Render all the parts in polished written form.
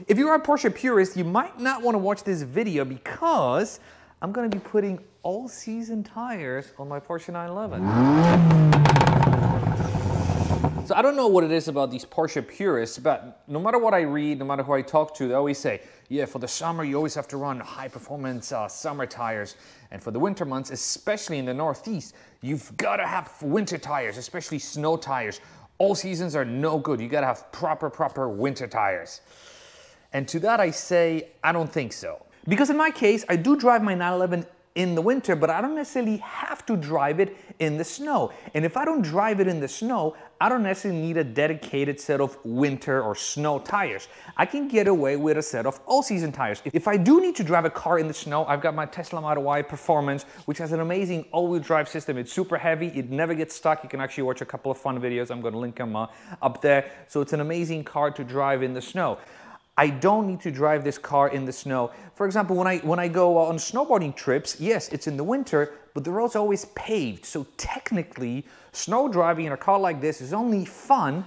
If you're a Porsche purist, you might not want to watch this video because I'm going to be putting all-season tires on my Porsche 911. So I don't know what it is about these Porsche purists, but no matter what I read, no matter who I talk to, they always say, yeah, for the summer, you always have to run high-performance summer tires. And for the winter months, especially in the Northeast, you've got to have winter tires, especially snow tires. All seasons are no good. You got to have proper winter tires. And to that I say, I don't think so. Because in my case, I do drive my 911 in the winter, but I don't necessarily have to drive it in the snow. And if I don't drive it in the snow, I don't necessarily need a dedicated set of winter or snow tires. I can get away with a set of all-season tires. If I do need to drive a car in the snow, I've got my Tesla Model Y Performance, which has an amazing all-wheel drive system. It's super heavy, it never gets stuck. You can actually watch a couple of fun videos. I'm gonna link them up there. So it's an amazing car to drive in the snow. I don't need to drive this car in the snow. For example, when I go on snowboarding trips, yes, it's in the winter, but the roads are always paved. So technically, snow driving in a car like this is only fun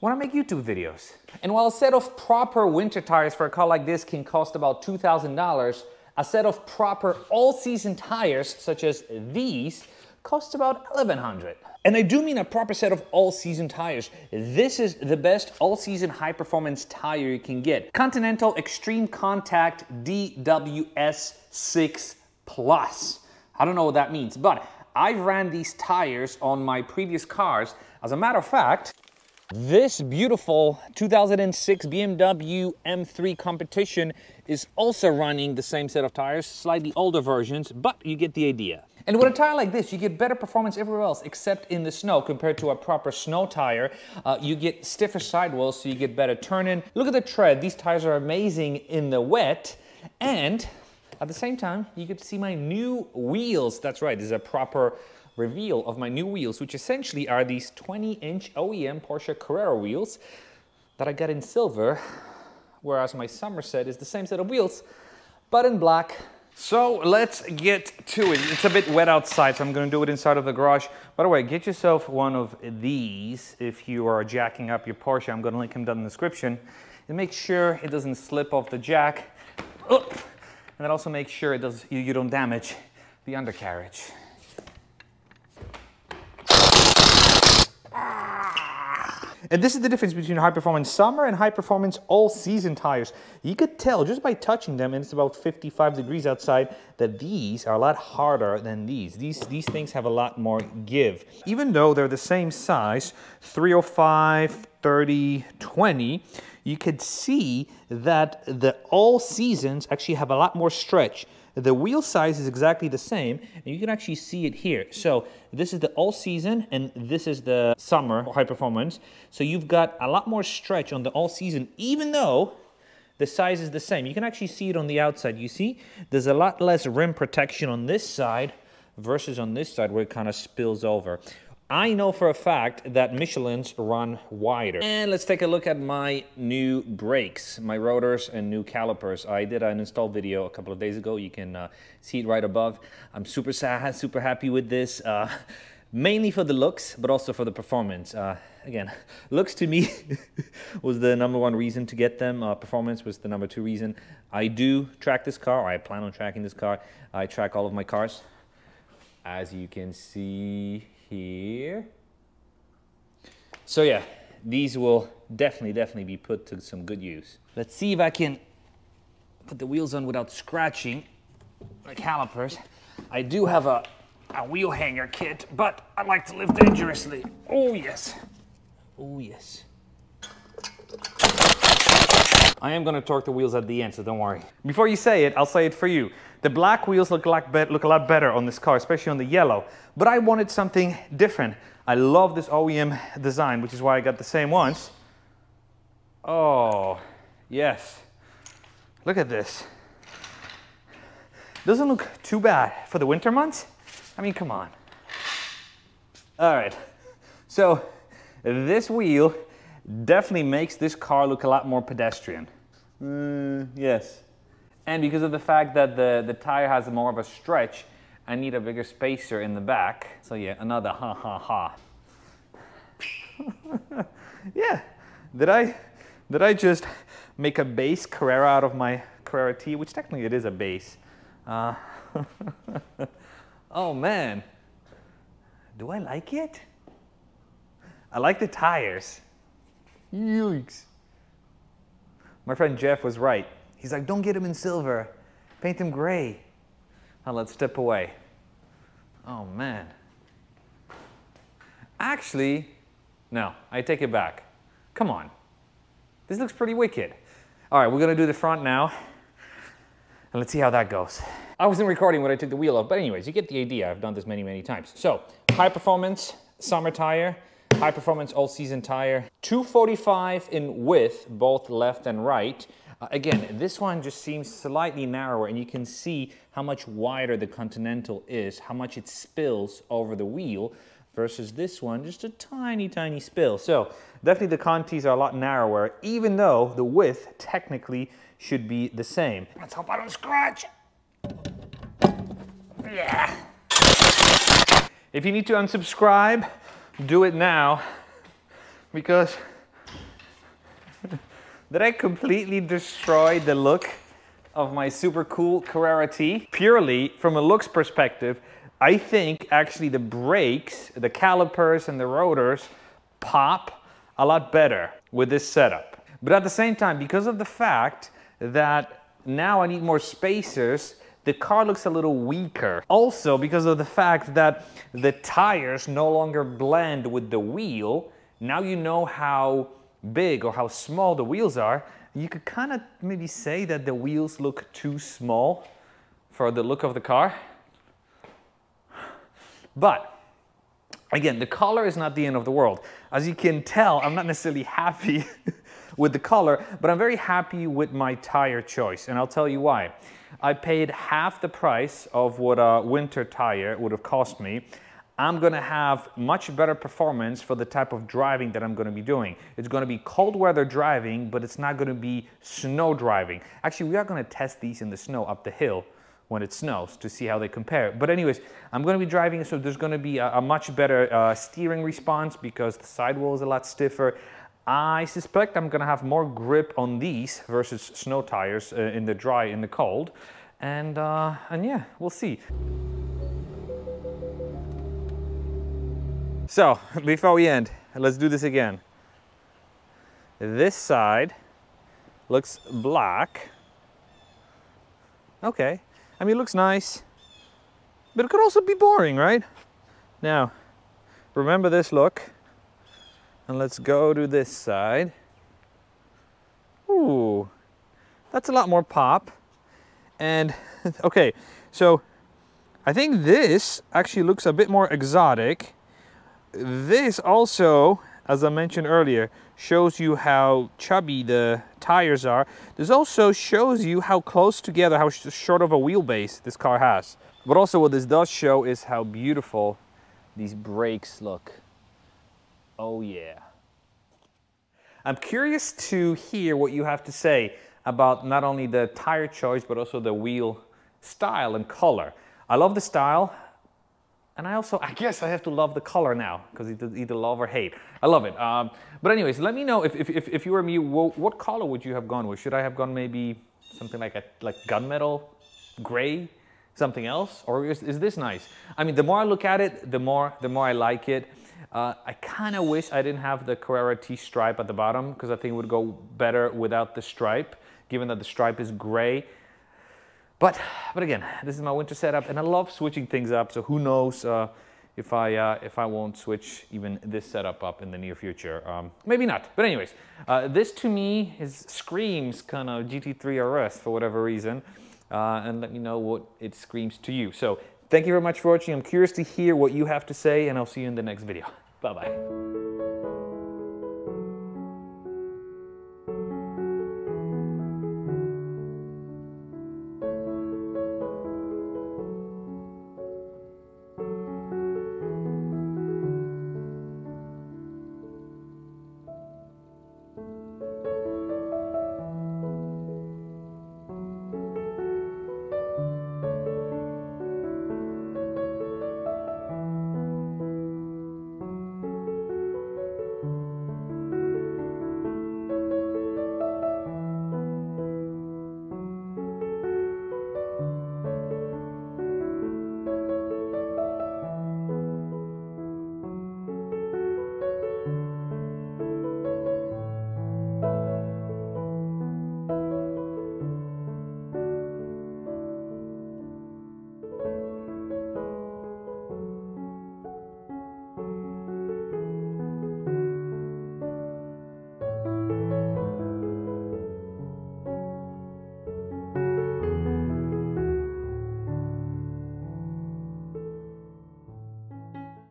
when I make YouTube videos. And while a set of proper winter tires for a car like this can cost about $2,000, a set of proper all-season tires, such as these, costs about $1,100. And I do mean a proper set of all-season tires. This is the best all-season high-performance tire you can get. Continental Extreme Contact DWS6 Plus. I don't know what that means, but I've ran these tires on my previous cars. As a matter of fact, this beautiful 2006 BMW M3 Competition is also running the same set of tires, slightly older versions, but you get the idea. And with a tire like this, you get better performance everywhere else except in the snow compared to a proper snow tire. You get stiffer sidewalls, so you get better turning. Look at the tread. These tires are amazing in the wet. And at the same time, you get to see my new wheels. That's right, this is a proper reveal of my new wheels, which essentially are these 20-inch OEM Porsche Carrera wheels that I got in silver, whereas my summer set is the same set of wheels, but in black. So let's get to it. It's a bit wet outside, so I'm going to do it inside of the garage. By the way, get yourself one of these if you are jacking up your Porsche. I'm going to link them down in the description. And make sure it doesn't slip off the jack. Oh, and then also make sure you don't damage the undercarriage. And this is the difference between high-performance summer and high-performance all-season tires. You could tell just by touching them, and it's about 55 degrees outside, that these are a lot harder than these. These things have a lot more give. Even though they're the same size, 305, 30, 20, you could see that the all-seasons actually have a lot more stretch. The wheel size is exactly the same, and you can actually see it here. So this is the all-season, and this is the summer high-performance. So you've got a lot more stretch on the all-season, even though the size is the same. You can actually see it on the outside. You see, there's a lot less rim protection on this side versus on this side where it kind of spills over. I know for a fact that Michelin's run wider. And let's take a look at my new brakes, my rotors and new calipers. I did an install video a couple of days ago. You can see it right above. I'm super happy with this, mainly for the looks, but also for the performance. Again, looks to me was the #1 reason to get them. Performance was the #2 reason. I do track this car, or I plan on tracking this car. I track all of my cars, as you can see here. So yeah, these will definitely be put to some good use. Let's see if I can put the wheels on without scratching the calipers. I do have a wheel hanger kit, but I like to live dangerously. Oh yes, oh yes. I am going to torque the wheels at the end, so don't worry. Before you say it, I'll say it for you. The black wheels look a lot better on this car, especially on the yellow. But I wanted something different. I love this OEM design, which is why I got the same ones. Oh, yes. Look at this. Doesn't look too bad for the winter months. I mean, come on. All right. So this wheel definitely makes this car look a lot more pedestrian. Yes. And because of the fact that the tire has more of a stretch, I need a bigger spacer in the back. So yeah, another ha ha ha. Yeah, did I just make a base Carrera out of my Carrera T, which technically it is a base. Oh man, do I like it? I like the tires. Yikes. My friend Jeff was right. He's like, don't get him in silver, paint him gray. Now let's step away. Oh man. Actually, no, I take it back. Come on. This looks pretty wicked. All right, we're gonna do the front now. And let's see how that goes. I wasn't recording when I took the wheel off, but anyways, you get the idea. I've done this many, many times. So, high performance summer tire, high performance all season tire, 245 in width, both left and right. Again, this one just seems slightly narrower, and you can see how much wider the Continental is, how much it spills over the wheel, versus this one, just a tiny, tiny spill. So definitely the Contis are a lot narrower, even though the width technically should be the same. Let's hope I don't scratch. Yeah. If you need to unsubscribe, do it now, because did I completely destroy the look of my super cool Carrera T? Purely from a looks perspective, I think actually the brakes, the calipers and the rotors pop a lot better with this setup. But at the same time, because of the fact that now I need more spacers, the car looks a little weaker. Also, because of the fact that the tires no longer blend with the wheel, now you know how big or how small the wheels are. You could kind of maybe say that the wheels look too small for the look of the car. But again, the color is not the end of the world. As you can tell, I'm not necessarily happy with the color, but I'm very happy with my tire choice, and I'll tell you why. I paid half the price of what a winter tire would have cost me. I'm gonna have much better performance for the type of driving that I'm gonna be doing. It's gonna be cold weather driving, but it's not gonna be snow driving. Actually, we are gonna test these in the snow up the hill when it snows to see how they compare. But anyways, I'm gonna be driving, so there's gonna be a much better steering response because the sidewall is a lot stiffer. I suspect I'm gonna have more grip on these versus snow tires in the dry, in the cold. And yeah, we'll see. So, before we end, let's do this again. This side looks black. Okay, I mean, it looks nice, but it could also be boring, right? Now, remember this look, and let's go to this side. Ooh, that's a lot more pop. And, okay, so I think this actually looks a bit more exotic. This also, as I mentioned earlier, shows you how chubby the tires are. This also shows you how close together, how short of a wheelbase this car has. But also what this does show is how beautiful these brakes look. Oh yeah. I'm curious to hear what you have to say about not only the tire choice, but also the wheel style and color. I love the style. And I guess I have to love the color now, because either love or hate. I love it. But anyways, let me know if you were me, what color would you have gone with? Should I have gone maybe something like gunmetal, gray, something else? Or is this nice? I mean, the more I look at it, the more I like it. I kind of wish I didn't have the Carrera T stripe at the bottom, because I think it would go better without the stripe, given that the stripe is gray. But again, this is my winter setup, and I love switching things up. So who knows if I won't switch even this setup up in the near future? Maybe not. But anyways, this to me screams kind of GT3 RS for whatever reason, and let me know what it screams to you. So thank you very much for watching. I'm curious to hear what you have to say, and I'll see you in the next video. Bye bye.